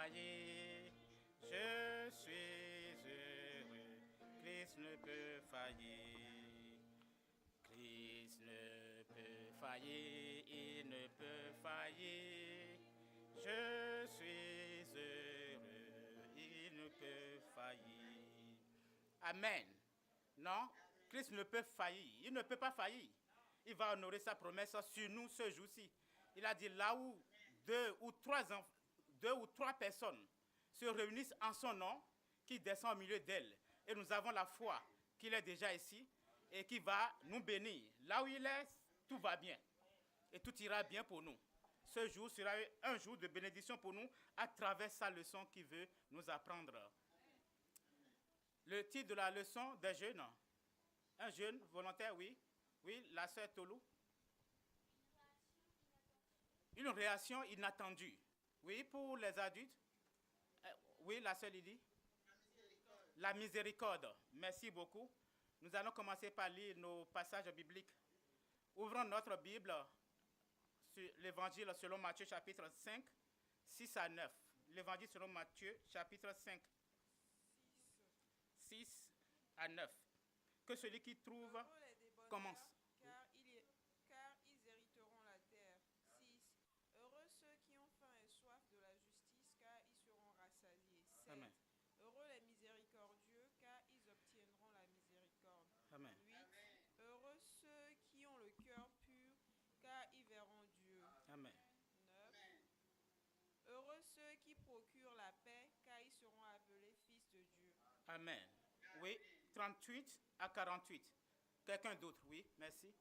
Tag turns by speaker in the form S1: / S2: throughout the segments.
S1: faillir. Je suis heureux, Christ ne peut faillir. Christ ne peut faillir, il ne peut faillir. Je suis heureux, il ne peut faillir. Amen. Non, Christ ne peut faillir, il ne peut pas faillir. Il va honorer sa promesse sur nous ce jour-ci. Il a dit là où deux ou trois personnes se réunissent en son nom, qui descend au milieu d'elles. Et nous avons la foi qu'il est déjà ici et qui va nous bénir. Là où il est, tout va bien. Et tout ira bien pour nous. Ce jour sera un jour de bénédiction pour nous à travers sa leçon qu'il veut nous apprendre. Le titre de la leçon des jeunes. Un jeune volontaire, oui. Oui, la sœur Tolou. Une réaction inattendue. Oui, pour les adultes. Oui, la sœur Lydie. La miséricorde. Merci beaucoup. Nous allons commencer par lire nos passages bibliques. Ouvrons notre Bible sur l'évangile selon Matthieu chapitre 5, 6 à 9. L'évangile selon Matthieu chapitre 5, 6 à 9. Que celui qui trouve commence.
S2: Car ils hériteront la terre. 6. Heureux ceux qui ont faim et soif de la justice, car ils seront rassasiés. 7.
S1: Amen.
S2: Heureux les miséricordieux, car ils obtiendront la miséricorde.
S1: Amen.
S2: 8. Heureux ceux qui ont le cœur pur, car ils verront Dieu.
S1: Amen.
S2: 9. Heureux ceux qui procurent la paix, car ils seront appelés fils de Dieu.
S1: Amen. Oui, 38 à 48. Quelqu'un d'autre, oui, merci.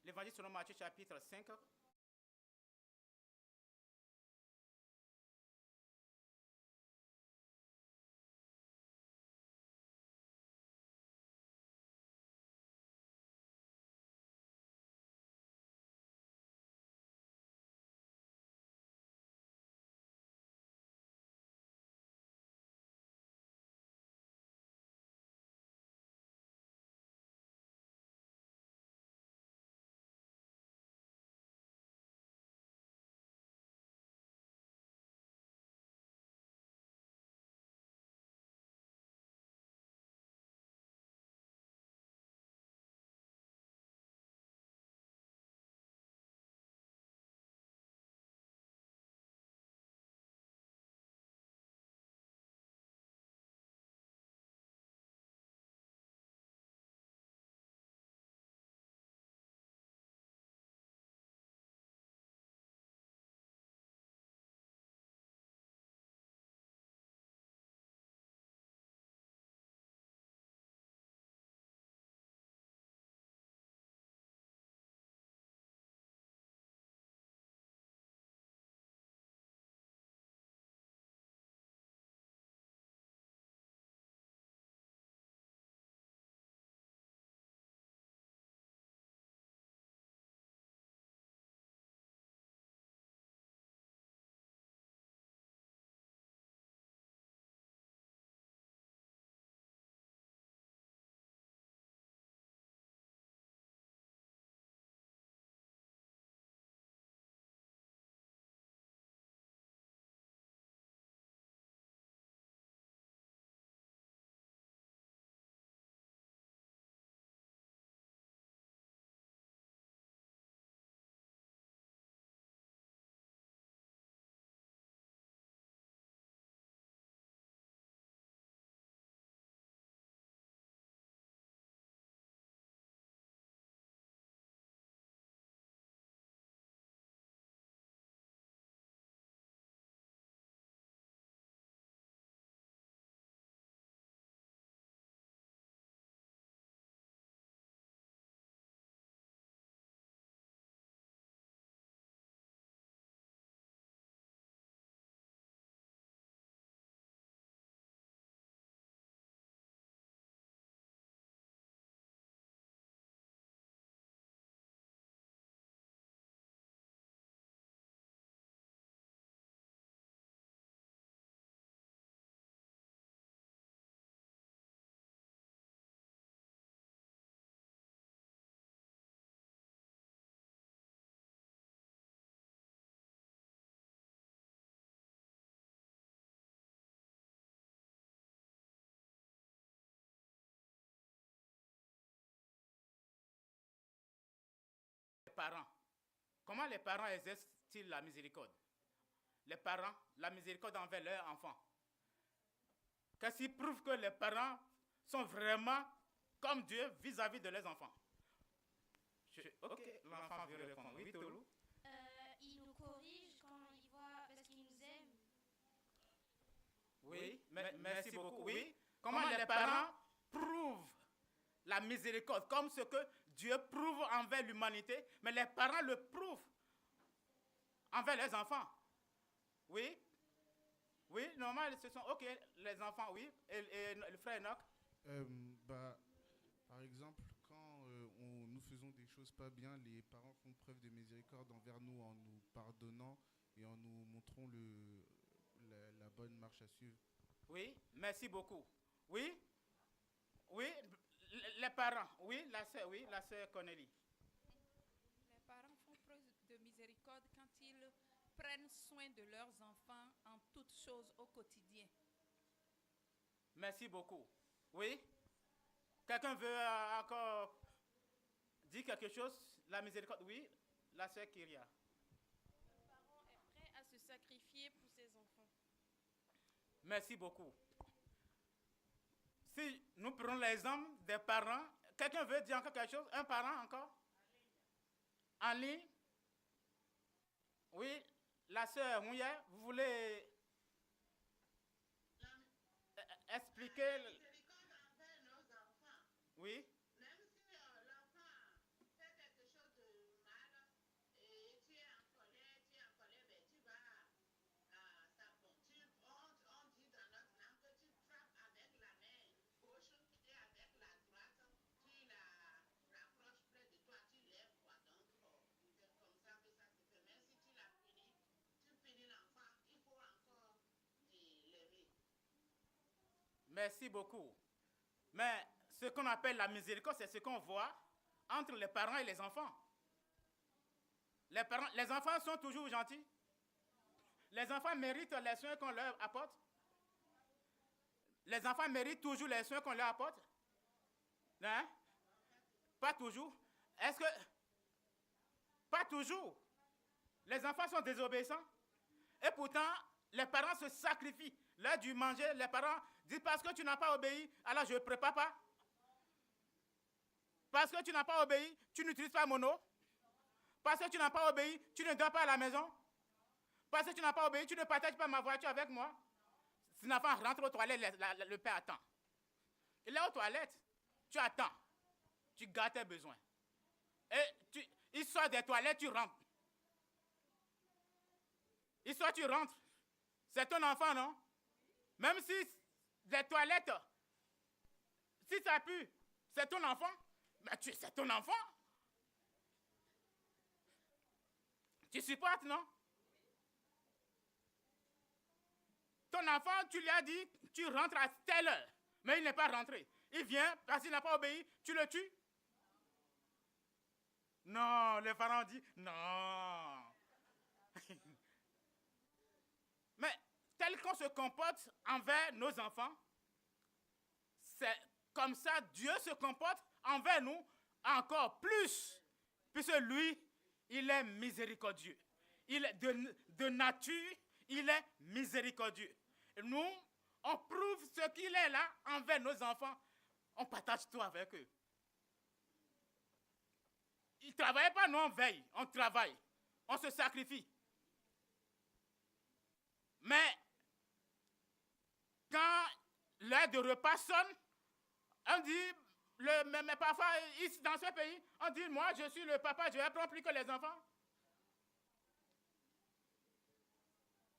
S1: L'évangile selon Matthieu chapitre 5, parents, comment les parents exercent-ils la miséricorde? Les parents, la miséricorde envers leurs enfants. Qu'est-ce qui prouve que les parents sont vraiment comme Dieu vis-à-vis de leurs enfants? Ok, l'enfant veut répondre. Oui, Toulou?
S3: Il nous corrige quand il voit, parce qu'il nous aime.
S1: Oui, merci beaucoup. Oui, comment les parents prouvent la miséricorde, comme ce que Dieu prouve envers l'humanité, mais les parents le prouvent envers les enfants. Oui, oui, normalement, ce sont, ok, les enfants, oui, et le frère Enoch.
S4: Par exemple, quand nous faisons des choses pas bien, les parents font preuve de miséricorde envers nous en nous pardonnant et en nous montrant la bonne marche à suivre.
S1: Oui, merci beaucoup. Oui, oui, les parents, oui, la sœur Cornélie.
S5: Les parents font preuve de miséricorde quand ils prennent soin de leurs enfants en toutes choses au quotidien.
S1: Merci beaucoup. Oui? Quelqu'un veut encore dire quelque chose? La miséricorde, oui? La sœur Kyria.
S5: Le parent est prêt à se sacrifier pour ses enfants.
S1: Merci beaucoup. Si nous prenons l'exemple des parents, quelqu'un veut dire encore quelque chose? Un parent encore? En ligne? Oui, la sœur Mouya, vous voulez expliquer?
S6: La miséricorde envers nos enfants.
S1: Oui?
S6: Même si l'enfant fait quelque chose de mal et tu es en colère, ben, tu vas on dit dans notre langue que tu frappes avec la main gauche et avec la droite, tu la rapproches près de toi, tu lèves quoi. Donc, c'est comme ça que ça se fait. Même si tu l'as puni, tu punis l'enfant, il faut encore l'élever.
S1: Merci beaucoup. Mais ce qu'on appelle la miséricorde, c'est ce qu'on voit entre les parents et les enfants. Les enfants sont toujours gentils. Les enfants méritent les soins qu'on leur apporte. Les enfants méritent toujours les soins qu'on leur apporte. Hein? Pas toujours. Est-ce que... Pas toujours. Les enfants sont désobéissants. Et pourtant, les parents se sacrifient. L'heure du manger, les parents disent parce que tu n'as pas obéi, alors je ne prépare pas. Parce que tu n'as pas obéi, tu n'utilises pas mon eau. Parce que tu n'as pas obéi, tu ne dors pas à la maison. Parce que tu n'as pas obéi, tu ne partages pas ma voiture avec moi. Si l'enfant rentre aux toilettes, le père attend. Il est aux toilettes, tu attends. Tu gardes tes besoins. Et il sort des toilettes, tu rentres. Il sort, tu rentres. C'est ton enfant, non? Même si les toilettes, si ça pue, c'est ton enfant. Mais c'est ton enfant. Tu supportes, non? Ton enfant, tu lui as dit, tu rentres à telle heure. Mais il n'est pas rentré. Il vient, parce qu'il n'a pas obéi, tu le tues. Non, les parents disent, non. Mais tel qu'on se comporte envers nos enfants, c'est comme ça Dieu se comporte envers nous encore plus. Puisque lui, il est miséricordieux. Il est de nature, il est miséricordieux. Et nous, on prouve ce qu'il est là envers nos enfants. On partage tout avec eux. Ils ne travaillent pas, nous on veille, on travaille, on se sacrifie. Mais quand l'heure de repas sonne, on dit, mais parfois, ici, dans ce pays, on dit, moi je suis le papa, je vais prendre plus que les enfants.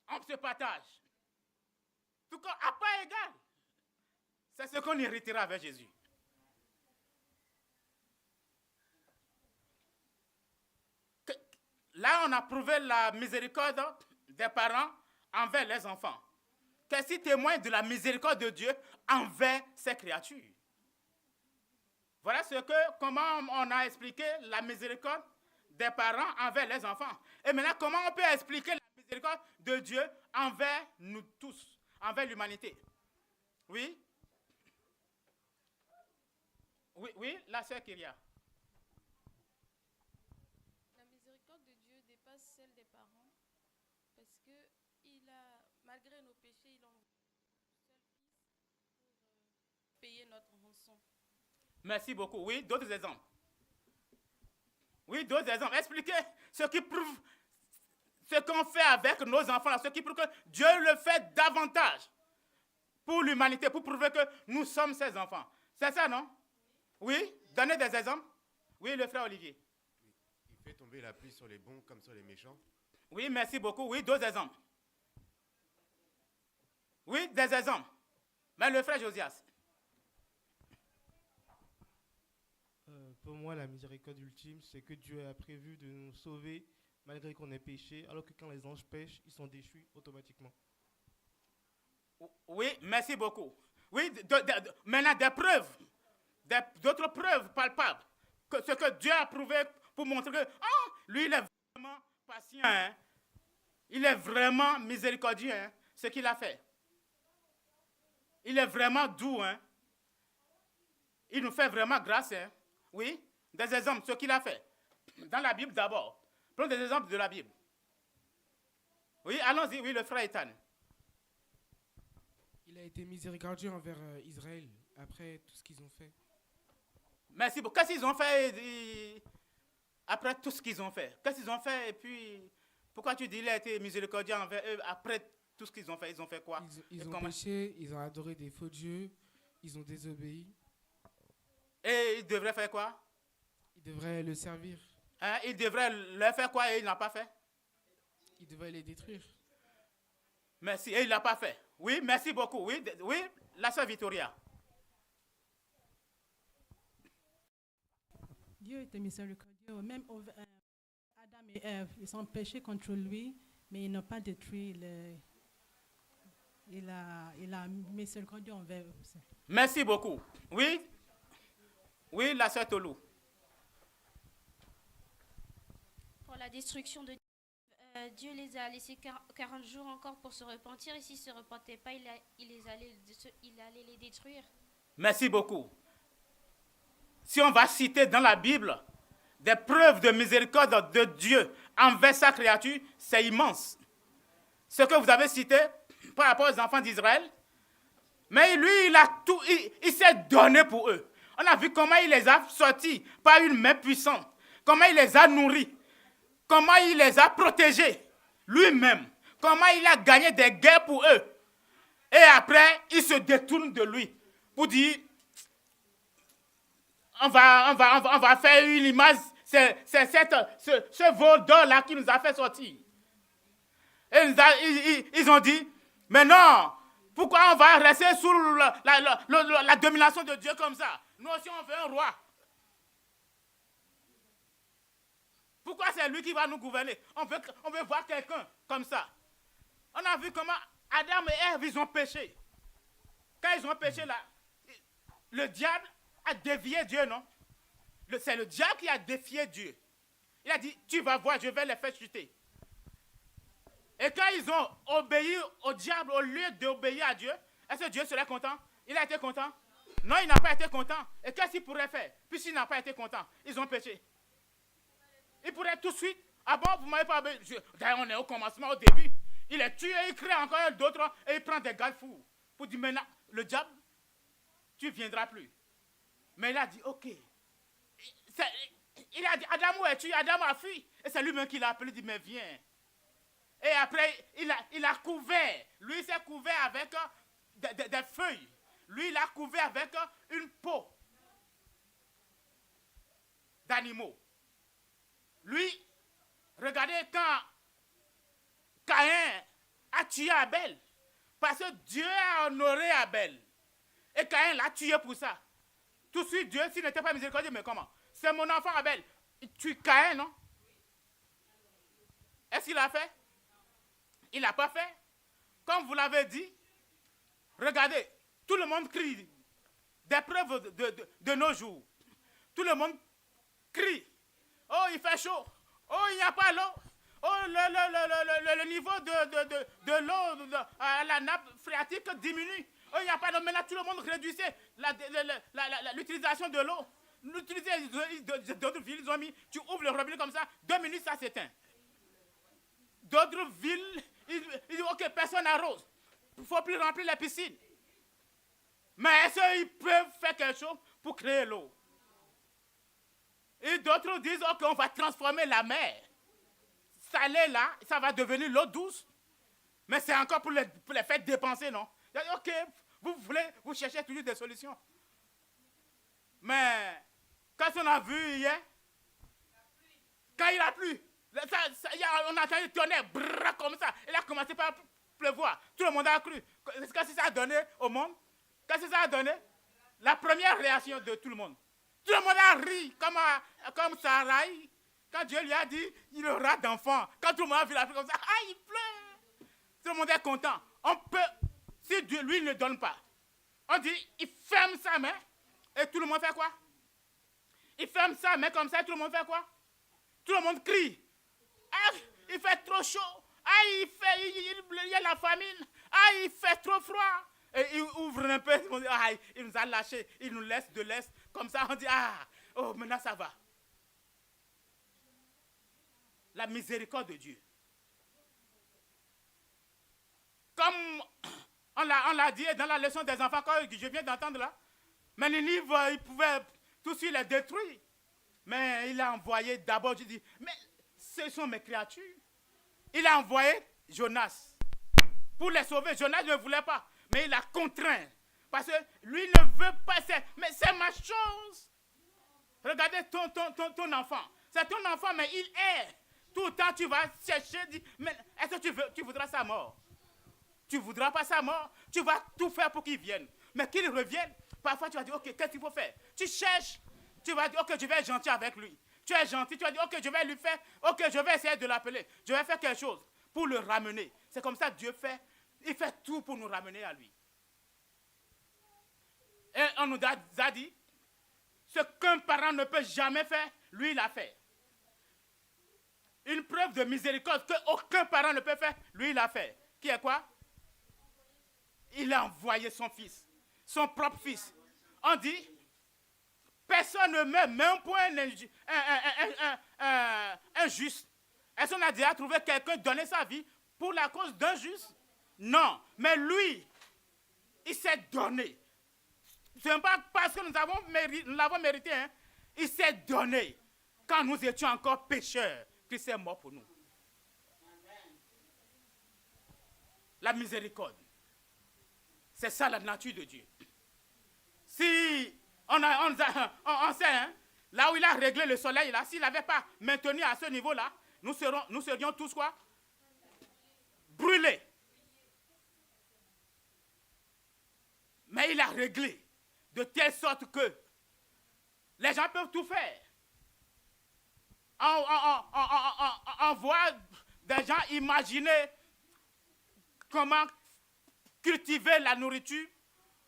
S1: On se partage. Tout cas, à part égal. C'est ce qu'on héritera avec Jésus. Là, on a prouvé la miséricorde des parents envers les enfants. Qu'est-ce qui témoigne de la miséricorde de Dieu envers ses créatures? Voilà comment on a expliqué la miséricorde des parents envers les enfants. Et maintenant, comment on peut expliquer la miséricorde de Dieu envers nous tous, envers l'humanité? Oui? Oui, la sœur Kyria.
S3: notre rançon.
S1: Merci beaucoup. Oui, d'autres exemples. Oui, d'autres exemples. Expliquez ce qui prouve ce qu'on fait avec nos enfants, là, ce qui prouve que Dieu le fait davantage pour l'humanité, pour prouver que nous sommes ses enfants. C'est ça, non? Oui? Donnez des exemples. Oui, le frère Olivier.
S7: Il fait tomber la pluie sur les bons comme sur les méchants.
S1: Oui, merci beaucoup. Oui, d'autres exemples. Oui, des exemples. Mais le frère Josias.
S8: Pour moi, la miséricorde ultime, c'est que Dieu a prévu de nous sauver malgré qu'on ait péché, alors que quand les anges pêchent, ils sont déchus automatiquement.
S1: Oui, merci beaucoup. Oui, maintenant des preuves, d'autres preuves palpables, que ce que Dieu a prouvé pour montrer que lui, il est vraiment patient, hein? Il est vraiment miséricordieux, hein? Ce qu'il a fait. Il est vraiment doux, hein? Il nous fait vraiment grâce, hein? Oui, des exemples, ce qu'il a fait. Dans la Bible d'abord. Prenons des exemples de la Bible. Oui, allons-y, oui, le frère Ethan.
S9: Il a été miséricordieux envers Israël après tout ce qu'ils ont fait.
S1: Merci beaucoup. Qu'est-ce qu'ils ont fait après tout ce qu'ils ont fait? Qu'est-ce qu'ils ont fait et puis pourquoi tu dis qu'il a été miséricordieux envers eux après tout ce qu'ils ont fait? Ils ont fait quoi?
S9: Ils ont péché, ils ont adoré des faux dieux, ils ont désobéi.
S1: Et ils devraient faire quoi?
S9: Ils devraient le servir.
S1: Hein? Ils devraient leur faire quoi et il n'a pas fait?
S9: Ils devraient les détruire.
S1: Merci. Et il n'a pas fait. Oui, merci beaucoup. Oui, oui, la sœur Victoria.
S10: Dieu était miséricordieux. Même Adam et Ève, ils ont péché contre lui, mais ils n'ont pas détruit. Il a miséricordieux envers eux aussi.
S1: Merci beaucoup. Oui, oui, la sœur Tolou.
S3: Pour la destruction de Dieu les a laissés 40 jours encore pour se repentir, et s'ils ne se repentaient pas, il allait les détruire.
S1: Merci beaucoup. Si on va citer dans la Bible des preuves de miséricorde de Dieu envers sa créature, c'est immense. Ce que vous avez cité par rapport aux enfants d'Israël, mais lui, il s'est donné pour eux. On a vu comment il les a sortis par une main puissante, comment il les a nourris, comment il les a protégés lui-même, comment il a gagné des guerres pour eux. Et après, il se détourne de lui pour dire, on va faire une image, c'est ce vol d'or-là qui nous a fait sortir. Et ils ont dit, mais non, pourquoi on va rester sous la domination de Dieu comme ça? Nous aussi, on veut un roi. Pourquoi c'est lui qui va nous gouverner? On veut voir quelqu'un comme ça. On a vu comment Adam et Ève, ils ont péché. Quand ils ont péché là, le diable a dévié Dieu, non? C'est le diable qui a défié Dieu. Il a dit, tu vas voir, je vais les faire chuter. Et quand ils ont obéi au diable au lieu d'obéir à Dieu, est-ce que Dieu serait content? Il a été content? Non, il n'a pas été content. Et qu'est-ce qu'il pourrait faire? Puisqu'il n'a pas été content, ils ont péché. Il pourrait tout de suite, ah bon, vous ne m'avez pas obéi. D'ailleurs, on est au commencement, au début. Il est tué, il crée encore d'autres et il prend des garde-fous. Pour dire maintenant, le diable, tu ne viendras plus. Mais il a dit, ok. Il a dit, Adam, où es-tu? Adam a fui. Et c'est lui-même qui l'a appelé, il dit, mais viens. Et après, il a couvert. Lui, il s'est couvert avec des feuilles. Lui, il a couvert avec une peau d'animaux. Lui, regardez quand Caïn a tué Abel. Parce que Dieu a honoré Abel. Et Caïn l'a tué pour ça. Tout de suite, Dieu, s'il n'était pas miséricordieux, mais comment? C'est mon enfant Abel. Il tue Caïn, non? Est-ce qu'il a fait? Il n'a pas fait. Comme vous l'avez dit, regardez, tout le monde crie. Des preuves de nos jours. Tout le monde crie. Oh, il fait chaud. Oh, il n'y a pas l'eau. Oh, le niveau de l'eau à la nappe phréatique diminue. Oh, il n'y a pas d'eau. Maintenant, tout le monde réduisait l'utilisation de l'eau. D'autres villes, ils ont mis, tu ouvres le robinet comme ça, 2 minutes, ça s'éteint. D'autres villes, ils disent, ok, personne n'arrose. Il ne faut plus remplir les piscines. Mais est-ce qu'ils peuvent faire quelque chose pour créer l'eau. Et d'autres disent, ok, on va transformer la mer. Salée là, ça va devenir l'eau douce. Mais c'est encore pour les faire dépenser, non? Ok, vous cherchez toujours des solutions. Mais, quand on a vu hier, quand il a plu, on a entendu tonnerre, brrr, comme ça. Il a commencé par pleuvoir. Tout le monde a cru. Qu'est-ce que ça a donné au monde? Qu'est-ce que ça a donné? La première réaction de tout le monde. Tout le monde a ri, comme Sarai. Quand Dieu lui a dit, il aura d'enfants. Quand tout le monde a vu la fille comme ça, il pleure. Tout le monde est content. On peut, si Dieu, lui, ne donne pas, on dit, il ferme sa main, et tout le monde fait quoi? Il ferme sa main comme ça, et tout le monde fait quoi? Tout le monde crie. Il fait trop chaud. Il y a la famine. Il fait trop froid. Et il ouvre un peu, il nous a lâchés, il nous laisse de l'Est. Comme ça, on dit, maintenant ça va. La miséricorde de Dieu. Comme on l'a dit dans la leçon des enfants, quand je viens d'entendre là, mais les livres, ils pouvaient tout de suite les détruire. Mais il a envoyé d'abord, je dis, mais ce sont mes créatures. Il a envoyé Jonas pour les sauver. Jonas ne voulait pas, mais il a contraint. Parce que lui ne veut pas, mais c'est ma chose. Regardez ton enfant. C'est ton enfant, mais il est. Tout le temps, tu vas chercher, dire, mais est-ce que tu voudras sa mort? Tu ne voudras pas sa mort. Tu vas tout faire pour qu'il vienne. Mais qu'il revienne, parfois tu vas dire, ok, qu'est-ce qu'il faut faire? Tu cherches, tu vas dire, ok, je vais être gentil avec lui. Tu es gentil, tu vas dire, ok, je vais lui faire, ok, je vais essayer de l'appeler. Je vais faire quelque chose pour le ramener. C'est comme ça que Dieu fait. Il fait tout pour nous ramener à lui. Et on nous a dit, ce qu'un parent ne peut jamais faire, lui, il a fait. Une preuve de miséricorde qu'aucun parent ne peut faire, lui, il a fait. Qui est quoi? Il a envoyé son fils, son propre fils. On dit, personne ne meurt, même point injuste. Est-ce qu'on a déjà trouvé quelqu'un donner sa vie pour la cause d'un juste? Non, mais lui, il s'est donné. Ce n'est pas parce que nous l'avons mérité. Hein. Il s'est donné. Quand nous étions encore pécheurs, Christ est mort pour nous. La miséricorde. C'est ça la nature de Dieu. Si on sait, hein, là où il a réglé le soleil, là, s'il n'avait pas maintenu à ce niveau-là, nous serions tous quoi? Brûlés. Mais il a réglé de telle sorte que les gens peuvent tout faire. On voit des gens imaginer comment cultiver la nourriture,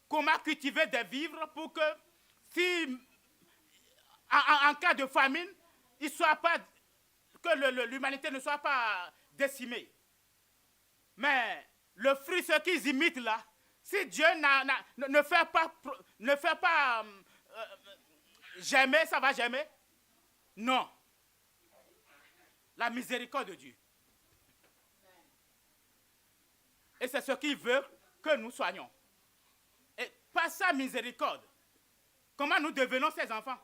S1: comment cultiver des vivres pour que si en cas de famine, que l'humanité ne soit pas décimée. Mais le fruit, ce qu'ils imitent là, si Dieu ne fait pas germer, ça va germer? Non. La miséricorde de Dieu. Et c'est ce qu'il veut que nous soyons. Et par sa miséricorde, comment nous devenons ses enfants?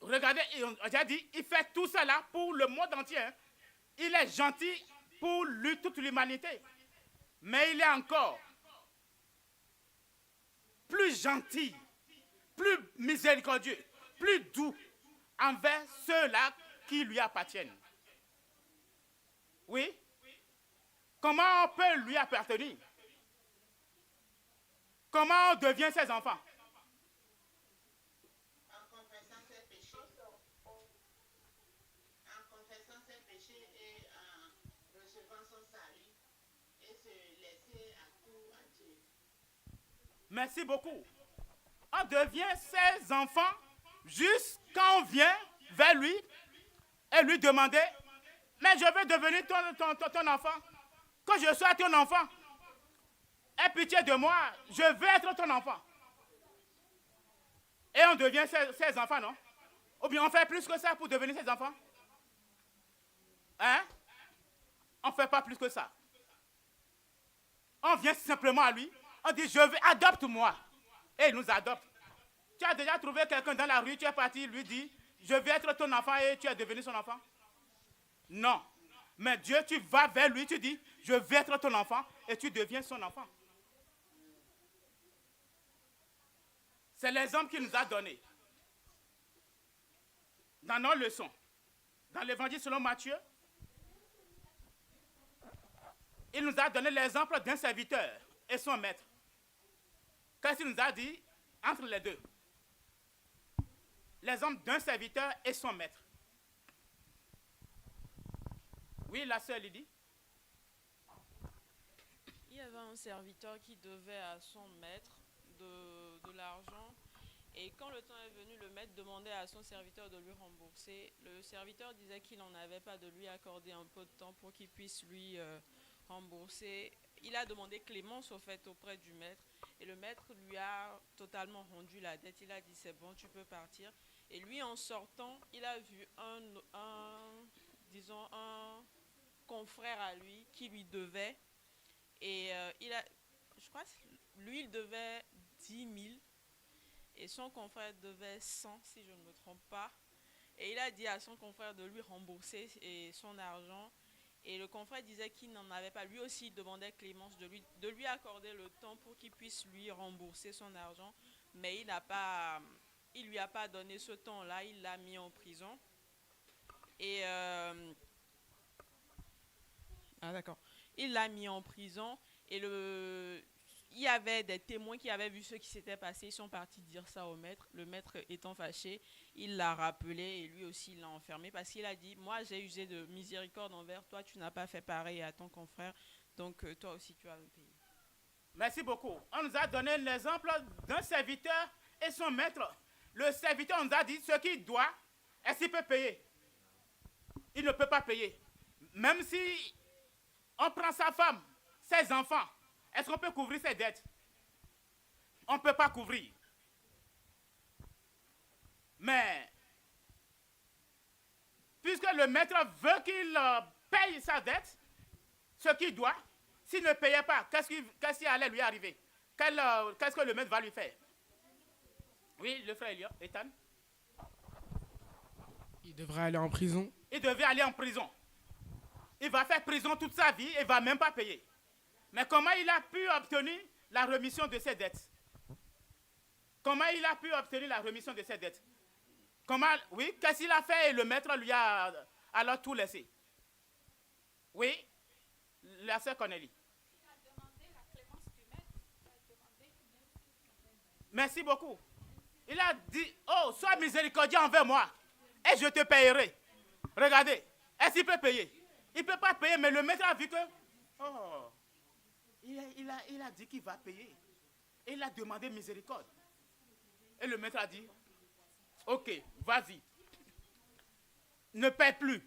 S1: Regardez, j'ai dit, il fait tout cela pour le monde entier. Hein. Il est gentil pour toute l'humanité. Mais il est encore plus gentil, plus miséricordieux, plus doux envers ceux-là qui lui appartiennent. Oui? Comment on peut lui appartenir? Comment on devient ses enfants?
S6: En confessant ses péchés. En confessant ses péchés et en recevant son salut et se laisser à tout à Dieu.
S1: Merci beaucoup. On devient ses enfants juste quand on vient vers lui et lui demander, mais je veux devenir ton enfant. Quand je sois ton enfant, aie pitié de moi, je veux être ton enfant. Et on devient ses enfants, non? Ou bien on fait plus que ça pour devenir ses enfants? Hein? On ne fait pas plus que ça. On vient simplement à lui, on dit, adopte-moi. et il nous adopte. Tu as déjà trouvé quelqu'un dans la rue, tu es parti, lui dit, je vais être ton enfant et tu es devenu son enfant? Non. Mais Dieu, tu vas vers lui, tu dis, je vais être ton enfant et tu deviens son enfant. C'est l'exemple qu'il nous a donné. Dans nos leçons, dans l'évangile selon Matthieu, il nous a donné l'exemple d'un serviteur et son maître. Qu'est-ce qu'il nous a dit entre les deux? L'exemple d'un serviteur et son maître. Oui, la sœur Lydie.
S2: Il y avait un serviteur qui devait à son maître de l'argent. Et quand le temps est venu, le maître demandait à son serviteur de lui rembourser. Le serviteur disait qu'il n'en avait pas, de lui accorder un peu de temps pour qu'il puisse lui rembourser. Il a demandé clémence au fait auprès du maître. Et le maître lui a totalement rendu la dette. Il a dit c'est bon, tu peux partir. Et lui, en sortant, il a vu un confrère à lui qui lui devait. Et je crois que lui, il devait 10 000. Et son confrère devait 100, si je ne me trompe pas. Et il a dit à son confrère de lui rembourser son argent. Et le confrère disait qu'il n'en avait pas. Lui aussi, il demandait clémence de lui accorder le temps pour qu'il puisse lui rembourser son argent. Mais il lui a pas donné ce temps-là. Il l'a mis en prison. Et d'accord. Il l'a mis en prison. Et il y avait des témoins qui avaient vu ce qui s'était passé. Ils sont partis dire ça au maître. Le maître étant fâché, il l'a rappelé et lui aussi il l'a enfermé parce qu'il a dit, moi j'ai usé de miséricorde envers toi, tu n'as pas fait pareil à ton confrère, donc toi aussi tu vas me payer.
S1: Merci beaucoup. On nous a donné l'exemple d'un serviteur et son maître. Le serviteur nous a dit ce qu'il doit, est-ce qu'il peut payer? Il ne peut pas payer. Même si on prend sa femme, ses enfants, est-ce qu'on peut couvrir ses dettes? On ne peut pas couvrir. Mais, puisque le maître veut qu'il paye sa dette, ce qu'il doit, s'il ne payait pas, qu'est-ce qui allait lui arriver? Qu'est-ce que le maître va lui faire? Oui, le frère Ethan.
S9: Il devrait aller en prison.
S1: Il devait aller en prison. Il va faire prison toute sa vie et ne va même pas payer. Mais comment il a pu obtenir la remission de ses dettes? Comment il a pu obtenir la remission de ses dettes? Oui, qu'est-ce qu'il a fait et le maître lui a alors tout laissé? Oui, la sœur Cornélie.
S5: Il a demandé la clémence du maître.
S1: Merci beaucoup. Il a dit, oh, sois miséricordieux envers moi et je te payerai. Regardez, est-ce qu'il peut payer? Il ne peut pas payer, mais le maître a vu que, oh, il a dit qu'il va payer. Et il a demandé miséricorde. Et le maître a dit, ok, vas-y. Ne paie plus.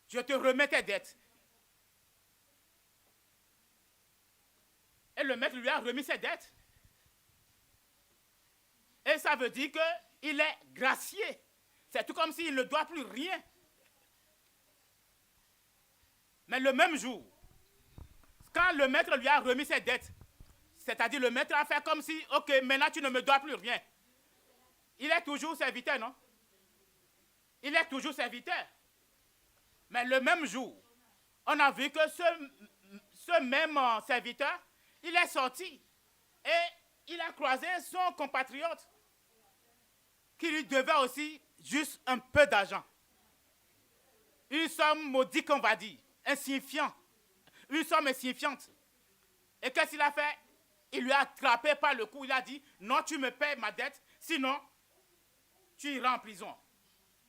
S1: Je te remets tes dettes. Et le maître lui a remis ses dettes. Et ça veut dire qu'il est gracié. C'est tout comme s'il ne doit plus rien. Mais le même jour, quand le maître lui a remis ses dettes, c'est-à-dire le maître a fait comme si, ok, maintenant tu ne me dois plus rien. Il est toujours serviteur, non? Il est toujours serviteur. Mais le même jour, on a vu que ce même serviteur, il est sorti et il a croisé son compatriote qui lui devait aussi juste un peu d'argent. Une somme maudite, on va dire, insignifiante. Une somme insignifiante. Et qu'est-ce qu'il a fait? Il lui a attrapé par le cou. Il a dit, non, tu me paies ma dette, sinon, tu iras en prison.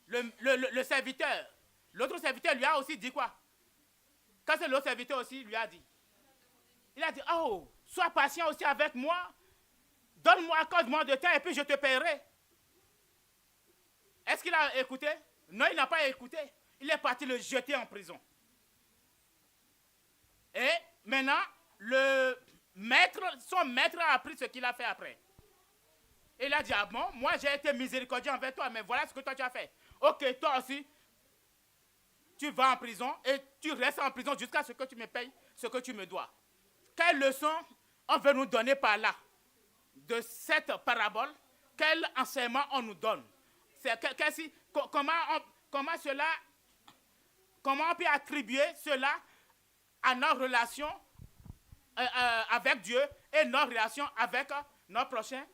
S1: Le serviteur, l'autre serviteur lui a aussi dit quoi? Qu'est-ce que l'autre serviteur aussi lui a dit? Il a dit, oh, sois patient aussi avec moi. Donne-moi, accorde-moi de temps et puis je te paierai. Est-ce qu'il a écouté? Non, il n'a pas écouté. Il est parti le jeter en prison. Et maintenant, son maître a appris ce qu'il a fait après. Et il a dit, ah bon, moi j'ai été miséricordieux envers toi, mais voilà ce que toi tu as fait. Ok, toi aussi, tu vas en prison et tu restes en prison jusqu'à ce que tu me payes ce que tu me dois. Quelle leçon on veut nous donner par là? de cette parabole, quel enseignement on nous donne? Comment on peut attribuer cela à nos relations avec Dieu et nos relations avec nos prochains?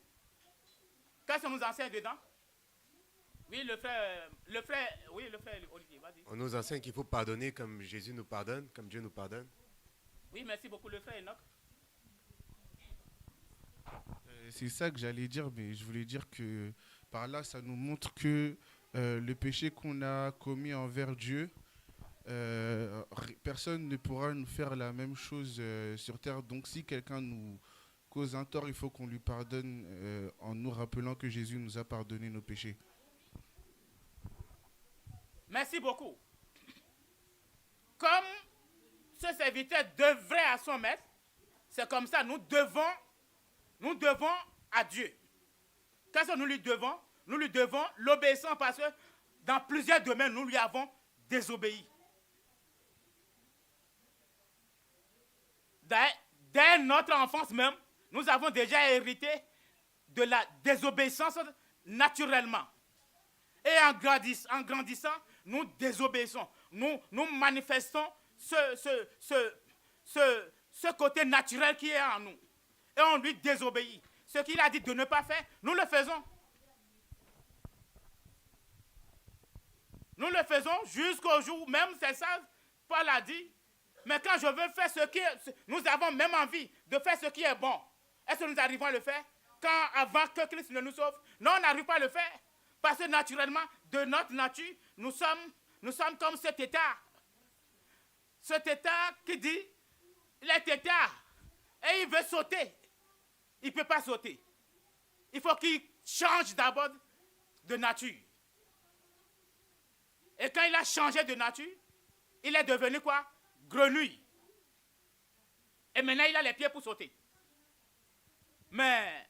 S1: Qu'est-ce qu'on nous enseigne dedans? Oui, le frère Olivier, vas-y.
S7: On nous enseigne qu'il faut pardonner comme Jésus nous pardonne, comme Dieu nous pardonne.
S1: Oui, merci beaucoup, le frère Enoch.
S4: C'est ça que j'allais dire, mais je voulais dire que par là, ça nous montre que le péché qu'on a commis envers Dieu, personne ne pourra nous faire la même chose sur terre. Donc si quelqu'un nous cause un tort, il faut qu'on lui pardonne en nous rappelant que Jésus nous a pardonné nos péchés.
S1: Merci beaucoup. Comme ce serviteur devrait à son maître, c'est comme ça, nous devons à Dieu. Qu'est-ce que nous lui devons? Nous lui devons l'obéissance parce que dans plusieurs domaines, nous lui avons désobéi. Dès notre enfance même, nous avons déjà hérité de la désobéissance naturellement. Et en grandissant, nous désobéissons. Nous manifestons ce côté naturel qui est en nous. Et on lui désobéit. Ce qu'il a dit de ne pas faire, nous le faisons. Nous le faisons jusqu'au jour même, c'est ça, Paul a dit. Mais quand je veux faire nous avons même envie de faire ce qui est bon. Est-ce que nous arrivons à le faire? Avant que Christ ne nous sauve? Non, on n'arrive pas à le faire. Parce que naturellement, de notre nature, nous sommes comme cet état. Cet état qui dit, il est état. Et il veut sauter. Il ne peut pas sauter. Il faut qu'il change d'abord de nature. Et quand il a changé de nature, il est devenu quoi? Grenouille. Et maintenant, il a les pieds pour sauter. Mais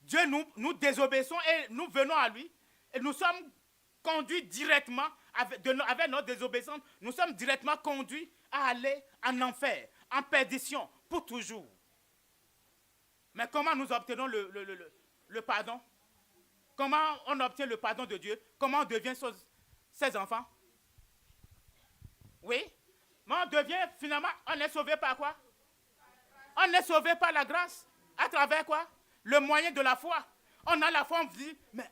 S1: Dieu, nous désobéissons et nous venons à lui. Et nous sommes conduits directement, avec notre désobéissance, nous sommes directement conduits à aller en enfer, en perdition, pour toujours. Mais comment nous obtenons le pardon? Comment on obtient le pardon de Dieu? Comment on devient ses enfants? Oui? Mais on devient, finalement, on est sauvé par quoi? On est sauvé par la grâce. À travers quoi? Le moyen de la foi. On a la foi, on se dit, mais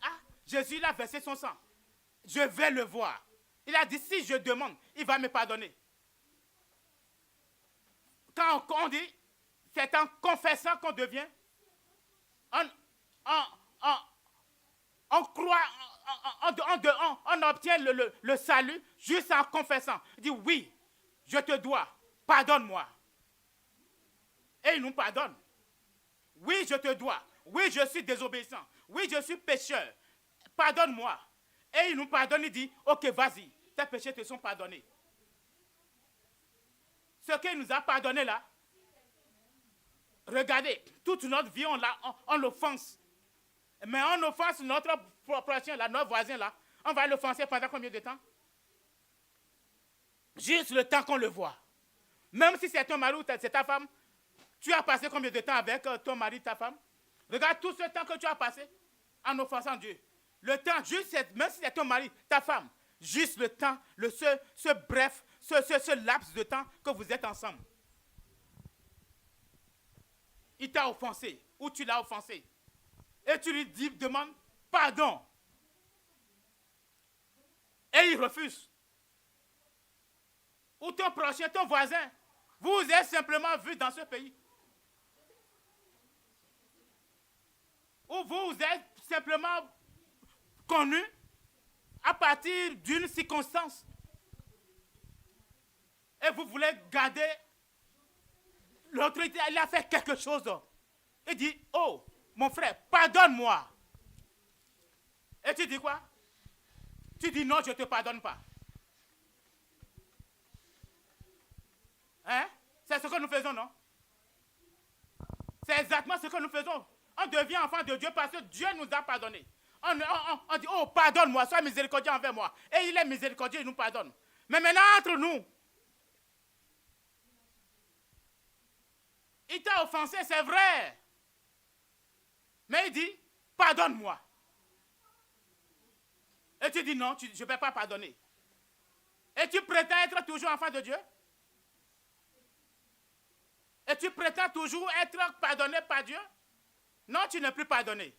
S1: Jésus, il a versé son sang. Je vais le voir. Il a dit, si je demande, il va me pardonner. Quand on dit, c'est en confessant qu'on devient, on croit, on obtient le salut juste en confessant. Il dit, oui, je te dois, pardonne-moi. Et il nous pardonne. Oui, je te dois. Oui, je suis désobéissant. Oui, je suis pécheur. Pardonne-moi. Et il nous pardonne, il dit, ok, vas-y, tes péchés te sont pardonnés. Ce qu'il nous a pardonné là, regardez, toute notre vie, on l'offense. Mais on offense notre prochain, là, notre voisin là. On va l'offenser pendant combien de temps? Juste le temps qu'on le voit. Même si c'est ton mari ou c'est ta femme, tu as passé combien de temps avec ton mari, ta femme? Regarde tout ce temps que tu as passé en offensant Dieu. Le temps, juste, même si c'est ton mari, ta femme, juste le temps, ce laps de temps que vous êtes ensemble. Il t'a offensé, ou tu l'as offensé. Et tu lui demandes pardon. Et il refuse. Ou ton prochain, ton voisin, vous êtes simplement vu dans ce pays. Ou vous êtes simplement connu à partir d'une circonstance. Et vous voulez garder l'autorité. Il a fait quelque chose. Il dit, oh, mon frère, pardonne-moi. Et tu dis quoi? Tu dis non, je ne te pardonne pas. Hein? C'est ce que nous faisons, non? C'est exactement ce que nous faisons. On devient enfant de Dieu parce que Dieu nous a pardonné. On dit, oh, pardonne-moi, sois miséricordieux envers moi. Et il est miséricordieux, il nous pardonne. Mais maintenant, entre nous, il t'a offensé, c'est vrai. il dit, pardonne-moi. Et tu dis non, je ne vais pas pardonner. Et tu prétends être toujours enfant de Dieu? Et tu prétends toujours être pardonné par Dieu? Non, tu n'es plus pardonné.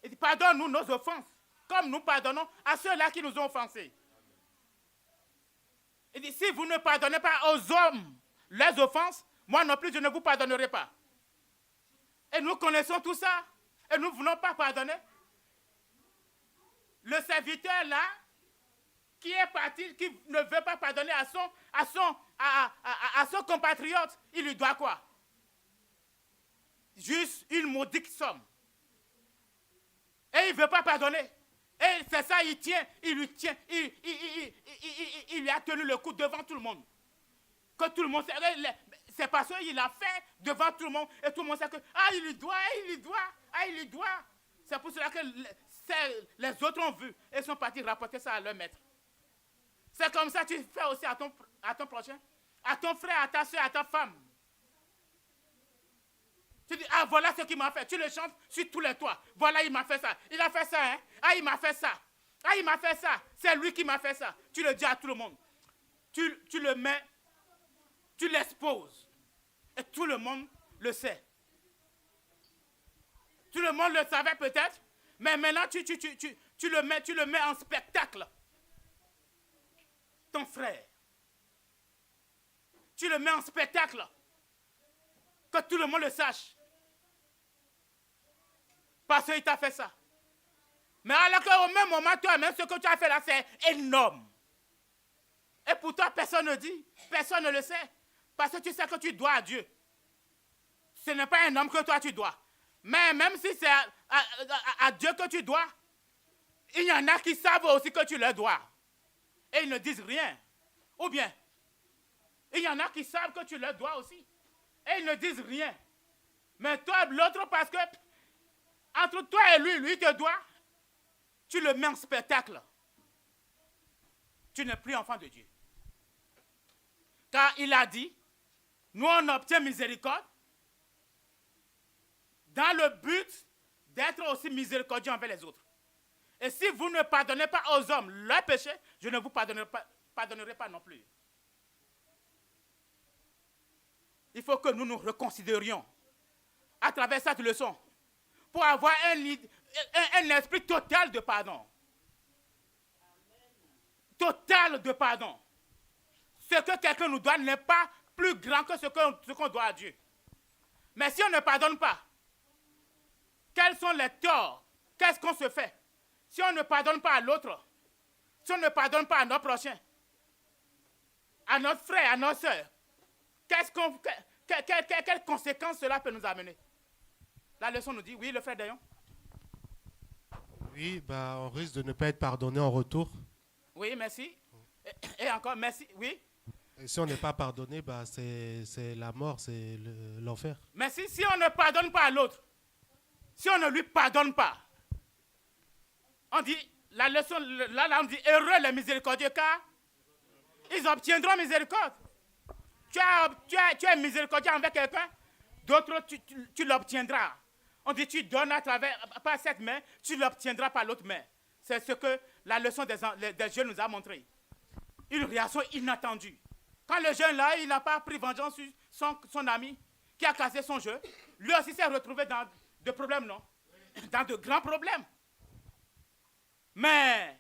S1: Il dit, pardonne-nous nos offenses, comme nous pardonnons à ceux-là qui nous ont offensés. Il dit, si vous ne pardonnez pas aux hommes les offenses, moi non plus, je ne vous pardonnerai pas. Et nous connaissons tout ça. Et nous ne voulons pas pardonner. Le serviteur là, qui est parti, qui ne veut pas pardonner à son compatriote, il lui doit quoi? Juste une maudite somme. Et il ne veut pas pardonner. Et c'est ça, il lui a tenu le coup devant tout le monde. Que tout le monde sait, c'est parce qu'il a fait devant tout le monde, et tout le monde sait que, il lui doit. C'est pour cela que les autres ont vu, et sont partis rapporter ça à leur maître. C'est comme ça que tu fais aussi à ton prochain, à ton frère, à ta soeur, à ta femme. Tu dis, voilà ce qu'il m'a fait. Tu le chantes sur tous les toits. Voilà, il m'a fait ça. Il a fait ça, hein. Il m'a fait ça. Il m'a fait ça. C'est lui qui m'a fait ça. Tu le dis à tout le monde. Tu le mets, tu l'exposes. Et tout le monde le sait. Tout le monde le savait peut-être, mais maintenant tu le mets en spectacle. Ton frère. Tu le mets en spectacle. Que tout le monde le sache. Parce qu'il t'a fait ça. Mais alors qu'au même moment, toi-même, ce que tu as fait là, c'est énorme. Et pour toi, personne ne dit. Personne ne le sait. Parce que tu sais que tu dois à Dieu. Ce n'est pas un homme que toi tu dois. Mais même si c'est à Dieu que tu dois, il y en a qui savent aussi que tu leur dois. Et ils ne disent rien. Ou bien, il y en a qui savent que tu leur dois aussi. Et ils ne disent rien. Mais toi, l'autre, parce que entre toi et lui te doit, tu le mets en spectacle. Tu n'es plus enfant de Dieu. Car il a dit, nous on obtient miséricorde dans le but d'être aussi miséricordieux envers les autres. Et si vous ne pardonnez pas aux hommes leurs péchés, je ne vous pardonnerai pas non plus. Il faut que nous nous reconsidérions à travers cette leçon pour avoir un esprit total de pardon. Total de pardon. Ce que quelqu'un nous doit n'est pas plus grand que ce qu'on doit à Dieu. Mais si on ne pardonne pas, quels sont les torts? Qu'est-ce qu'on se fait? Si on ne pardonne pas à l'autre, si on ne pardonne pas à nos prochains, à notre frère, à nos soeurs, quelles conséquences cela peut nous amener? La leçon nous dit, oui, le frère Dayon.
S11: Oui, on risque de ne pas être pardonné en retour.
S1: Oui, merci. Et encore, merci, oui.
S11: Et si on n'est pas pardonné, c'est la mort, c'est l'enfer.
S1: Mais si on ne pardonne pas à l'autre, si on ne lui pardonne pas, on dit, la leçon, là on dit, heureux les miséricordieux, car ils obtiendront miséricorde. Tu es miséricordieux envers quelqu'un, d'autres tu l'obtiendras. On dit, tu donnes à travers, par cette main, tu l'obtiendras par l'autre main. C'est ce que la leçon des jeunes nous a montré. Une réaction inattendue. Quand le jeune là, il n'a pas pris vengeance sur son ami qui a cassé son jeu, lui aussi s'est retrouvé dans de problèmes, non? Dans de grands problèmes. Mais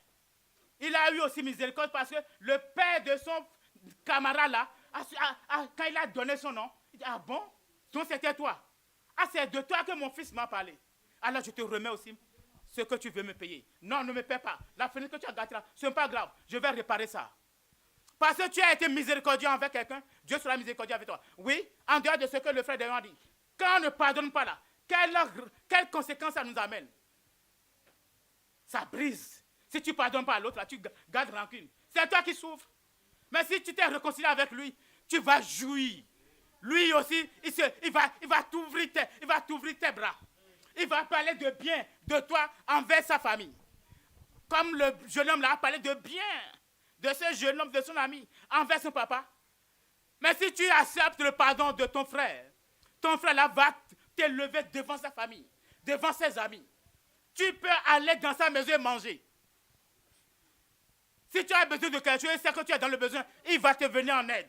S1: il a eu aussi miséricorde parce que le père de son camarade là, quand il a donné son nom, il dit, ah bon? Donc c'était toi. Ah, c'est de toi que mon fils m'a parlé. Alors je te remets aussi ce que tu veux me payer. Non, ne me paie pas. La fenêtre que tu as gâtée là, ce n'est pas grave. Je vais réparer ça. Parce que tu as été miséricordieux envers quelqu'un, Dieu sera miséricordieux avec toi. Oui, en dehors de ce que le frère Dayon a dit. Quand on ne pardonne pas là, quelles conséquences ça nous amène? Ça brise. Si tu ne pardonnes pas à l'autre, là, tu gardes rancune. C'est toi qui souffres. Mais si tu t'es réconcilié avec lui, tu vas jouir. Lui aussi, il va t'ouvrir tes bras. Il va parler de bien de toi envers sa famille. Comme le jeune homme là a parlé de bien de ce jeune homme, de son ami, envers son papa. Mais si tu acceptes le pardon de ton frère là va t'élever devant sa famille, devant ses amis. Tu peux aller dans sa maison et manger. Si tu as besoin de quelque chose, c'est que tu es dans le besoin, il va te venir en aide.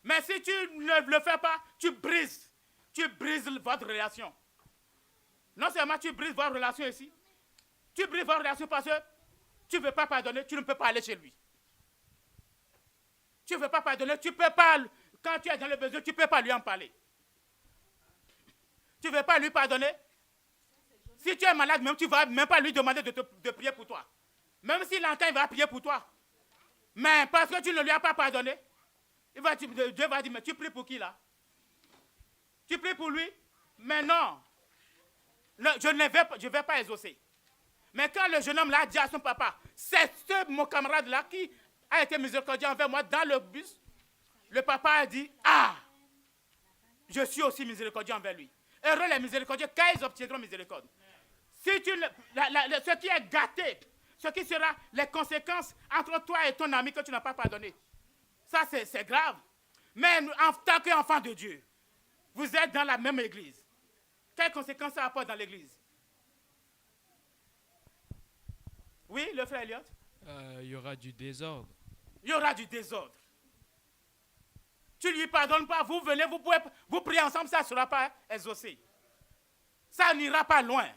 S1: Mais si tu ne le fais pas, tu brises votre relation. Non seulement tu brises votre relation ici, tu brises votre relation parce que tu ne veux pas pardonner, tu ne peux pas aller chez lui. Tu ne veux pas pardonner, tu ne peux pas, quand tu es dans le besoin, tu ne peux pas lui en parler. Tu ne veux pas lui pardonner. Si tu es malade, même tu ne vas même pas lui demander de prier pour toi. Même s'il entend, il va prier pour toi. Mais parce que tu ne lui as pas pardonné, Dieu va dire, mais tu pries pour qui là? Tu pries pour lui? Mais non. Je ne vais pas exaucer. Mais quand le jeune homme là a dit à son papa, c'est mon camarade là qui a été miséricordieux envers moi dans le bus, le papa a dit, ah, je suis aussi miséricordieux envers lui. Heureux les miséricordieux, car ils obtiendront miséricorde. Si ce qui est gâté, ce qui sera les conséquences entre toi et ton ami que tu n'as pas pardonné, ça c'est grave. Mais en tant qu'enfant de Dieu, vous êtes dans la même église. Quelles conséquences ça apporte dans l'église? Oui, le frère Elliot?
S12: Il y aura du désordre.
S1: Il y aura du désordre. Tu ne lui pardonnes pas, vous venez, vous priez ensemble, ça ne sera pas exaucé. Ça n'ira pas loin.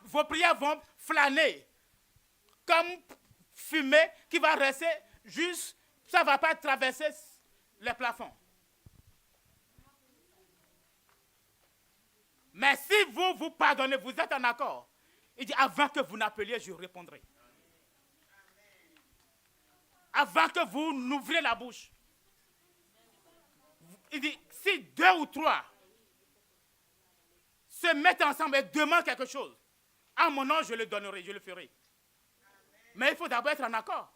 S1: Vos prières vont flâner comme fumée qui va rester juste, ça ne va pas traverser les plafonds. Mais si vous pardonnez, vous êtes en accord. Il dit, avant que vous n'appeliez, je répondrai. Avant que vous n'ouvriez la bouche. Il dit, si 2 ou 3 se mettent ensemble et demandent quelque chose, à mon nom, je le donnerai, je le ferai. Mais il faut d'abord être en accord.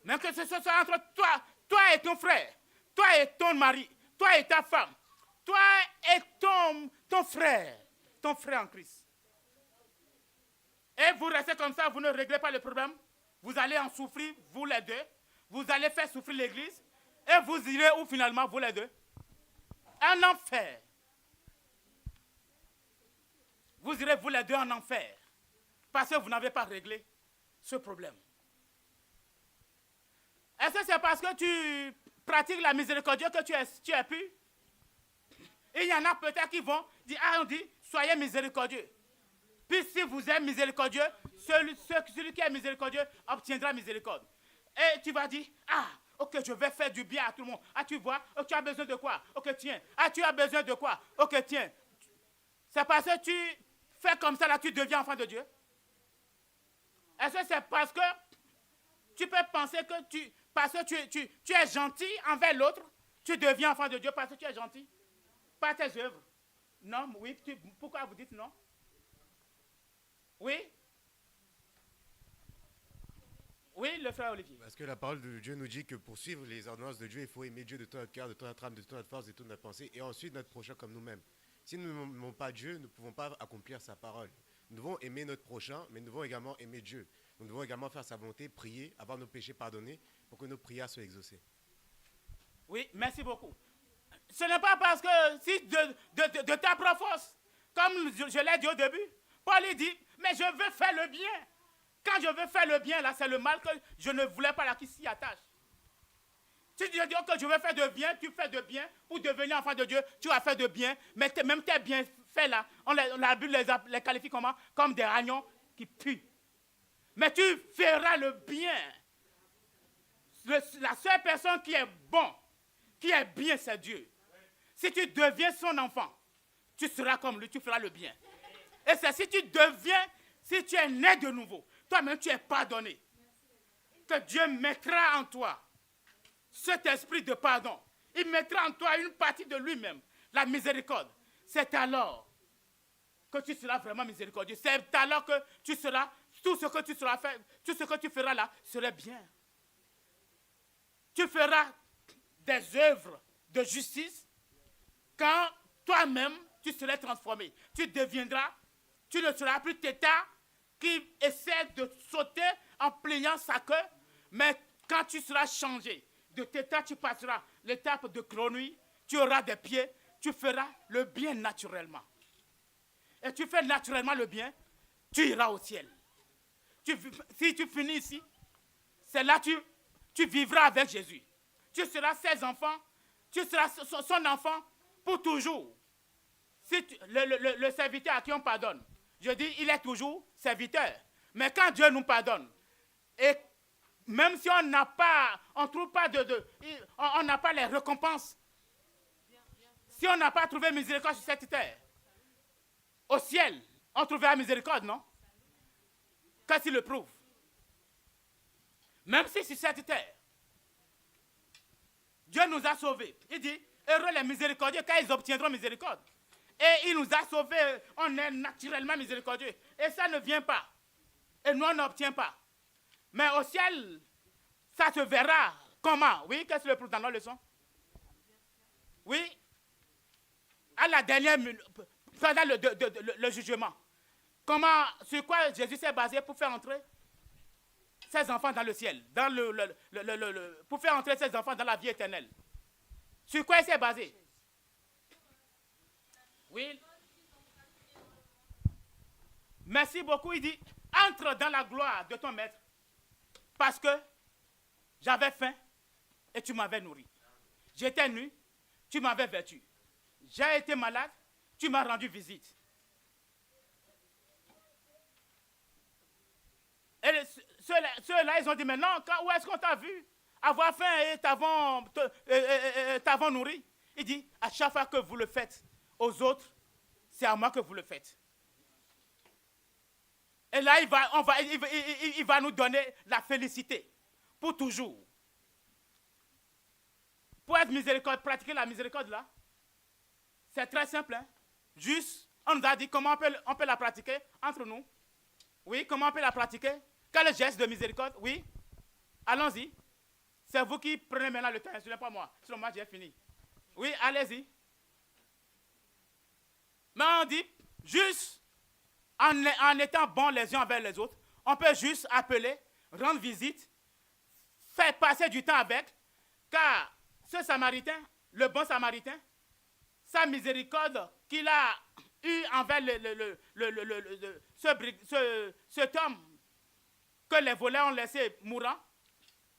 S1: Même que ce soit entre toi et ton frère, toi et ton mari, toi et ta femme, toi et ton frère en Christ. Et vous restez comme ça, vous ne réglez pas le problème. Vous allez en souffrir, vous les deux. Vous allez faire souffrir l'église. Et vous irez où finalement, vous les deux? En enfer. Vous irez, vous les deux, en enfer. Parce que vous n'avez pas réglé ce problème. Est-ce que c'est parce que tu pratiques la miséricorde que tu es pu? Il y en a peut-être qui vont dire, on dit, soyez miséricordieux. Puis si vous êtes miséricordieux, celui qui est miséricordieux obtiendra miséricorde. Et tu vas dire, ok, je vais faire du bien à tout le monde. Ah, tu vois, oh, tu as besoin de quoi? Ok, tiens. Ah, tu as besoin de quoi? Ok, tiens. C'est parce que tu fais comme ça, là, tu deviens enfant de Dieu? Est-ce que c'est parce que tu peux penser que parce que tu es gentil envers l'autre, tu deviens enfant de Dieu parce que tu es gentil? Pas tes œuvres. Non, oui, pourquoi vous dites non? Oui? Oui, le frère Olivier.
S7: Parce que la parole de Dieu nous dit que pour suivre les ordonnances de Dieu, il faut aimer Dieu de tout notre cœur, de toute notre âme, de toute notre force, de toute notre pensée, et ensuite notre prochain comme nous-mêmes. Si nous n'aimons pas Dieu, nous ne pouvons pas accomplir sa parole. Nous devons aimer notre prochain, mais nous devons également aimer Dieu. Nous devons également faire sa volonté, prier, avoir nos péchés pardonnés, pour que nos prières soient exaucées.
S1: Oui, merci beaucoup. Ce n'est pas parce que si de ta propre force, comme je l'ai dit au début, Paul dit, mais je veux faire le bien. Quand je veux faire le bien, là, c'est le mal que je ne voulais pas là qui s'y attache. Si tu dis que je veux faire de bien, tu fais de bien pour devenir enfant de Dieu, tu vas faire de bien, mais même tes bienfaits là, la Bible les qualifie comment? Comme des ragnons qui puent. Mais tu feras le bien. La seule personne qui est bon, qui est bien, c'est Dieu. Si tu deviens son enfant, tu seras comme lui, tu feras le bien. Et c'est si tu es né de nouveau, toi-même tu es pardonné, que Dieu mettra en toi cet esprit de pardon. Il mettra en toi une partie de lui-même, la miséricorde. C'est alors que tu seras vraiment miséricordieux. C'est alors que tu seras, tout ce que tu feras là serait bien. Tu feras des œuvres de justice quand toi-même tu seras transformé. Tu ne seras plus têtard qui essaie de sauter en pliant sa queue, mais quand tu seras changé de têtard, tu passeras l'étape de grenouille, tu auras des pieds tu feras le bien naturellement. Et tu fais naturellement le bien, tu iras au ciel. Si tu finis ici, c'est là que tu vivras avec Jésus. Tu seras ses enfants, tu seras son enfant pour toujours. Si le serviteur à qui on pardonne, je dis, il est toujours serviteur. Mais quand Dieu nous pardonne, et même si on n'a pas, on trouve pas on n'a pas les récompenses, si on n'a pas trouvé miséricorde sur cette terre, au ciel, on trouvera miséricorde, non? Qu'est-ce qu'il le prouve? Même si sur cette terre, Dieu nous a sauvés. Il dit, heureux les miséricordieux, car ils obtiendront miséricorde. Et il nous a sauvés, on est naturellement miséricordieux. Et ça ne vient pas. Et nous, on n'obtient pas. Mais au ciel, ça se verra. Comment? Oui, qu'est-ce que le prouve dans nos leçons? Oui. À la dernière minute, pendant le jugement. Comment, sur quoi Jésus s'est basé pour faire entrer ses enfants dans le ciel, pour faire entrer ses enfants dans la vie éternelle? Sur quoi il s'est basé? Oui. Merci beaucoup. Il dit, entre dans la gloire de ton maître, parce que j'avais faim et tu m'avais nourri. J'étais nu, tu m'avais vêtu. J'ai été malade, tu m'as rendu visite. Et ceux-là, ils ont dit, mais non, où est-ce qu'on t'a vu avoir faim et t'avons nourri? Il dit, à chaque fois que vous le faites aux autres, c'est à moi que vous le faites. Et là, il va nous donner la félicité pour toujours. Pour être miséricorde, pratiquer la miséricorde là, c'est très simple. Hein? Juste, on nous a dit comment on peut la pratiquer entre nous. Oui, comment on peut la pratiquer? Quel geste de miséricorde? Oui. Allons-y. C'est vous qui prenez maintenant le temps, ce n'est pas moi. Sinon, moi, j'ai fini. Oui, allez-y. Mais on dit, juste en étant bons les uns envers les autres, on peut juste appeler, rendre visite, faire passer du temps avec, car ce Samaritain, le bon Samaritain, sa miséricorde qu'il a eue envers cet homme que les voleurs ont laissé mourant,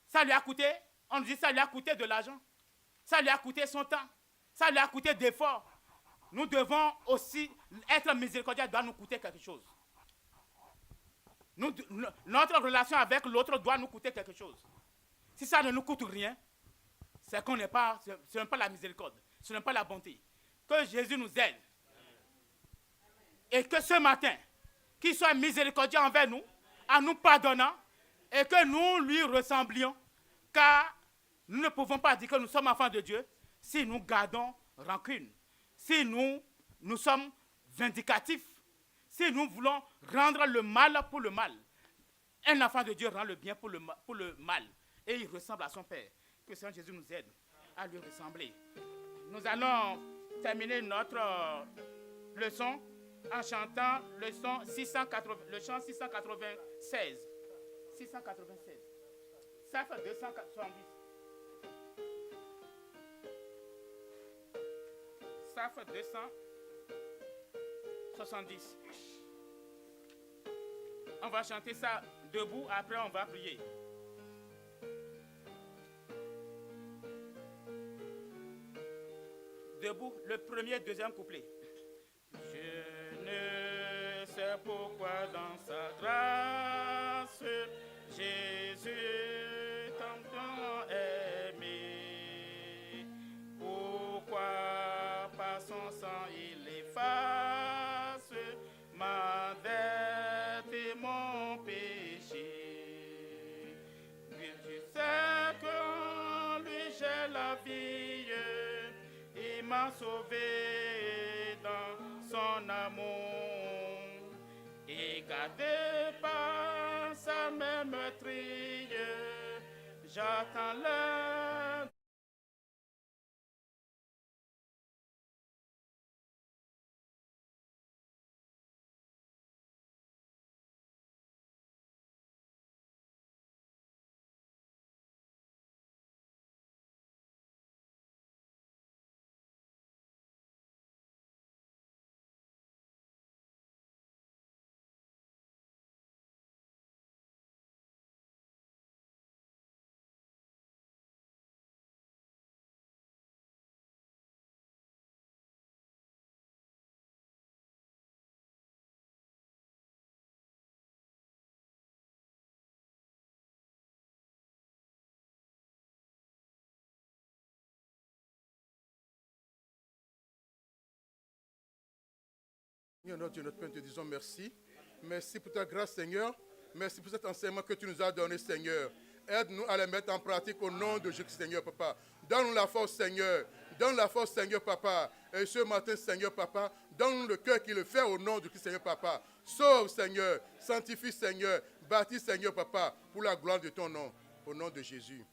S1: ça lui a coûté, on dit ça lui a coûté de l'argent, ça lui a coûté son temps, ça lui a coûté d'efforts. Nous devons aussi être miséricordieux, doit nous coûter quelque chose. Notre relation avec l'autre doit nous coûter quelque chose. Si ça ne nous coûte rien, c'est qu'on n'est pas, ce n'est pas la miséricorde, ce n'est pas la bonté. Que Jésus nous aide. Et que ce matin, qu'il soit miséricordieux envers nous, en nous pardonnant, et que nous lui ressemblions, car nous ne pouvons pas dire que nous sommes enfants de Dieu si nous gardons rancune, si nous sommes vindicatifs, si nous voulons rendre le mal pour le mal. Un enfant de Dieu rend le bien pour le mal, et il ressemble à son Père. Que le Seigneur Jésus nous aide à lui ressembler. Nous allons terminer notre leçon en chantant le chant 696. 696. Ça fait 270. Ça fait 270. On va chanter ça debout, après on va prier. Debout, le premier, deuxième couplet. Je ne sais pourquoi dans sa grâce, Jésus tant aimé. Pourquoi par son sang il efface ma dette et mon péché. Tu sais qu'en lui j'ai la vie, il m'a sauvé dans son amour et gardé par sa même meurtrière. J'attends l'heure
S13: Seigneur, notre Dieu, notre Père, nous te disons merci. Merci pour ta grâce, Seigneur. Merci pour cet enseignement que tu nous as donné, Seigneur. Aide-nous à les mettre en pratique au nom de Jésus, Seigneur, Papa. Donne-nous la force, Seigneur. Donne la force, Seigneur, Papa. Et ce matin, Seigneur, Papa, donne-nous le cœur qui le fait au nom de Christ, Seigneur, Papa. Sauve, Seigneur. Sanctifie, Seigneur. Bâtis, Seigneur, Papa, pour la gloire de ton nom. Au nom de Jésus.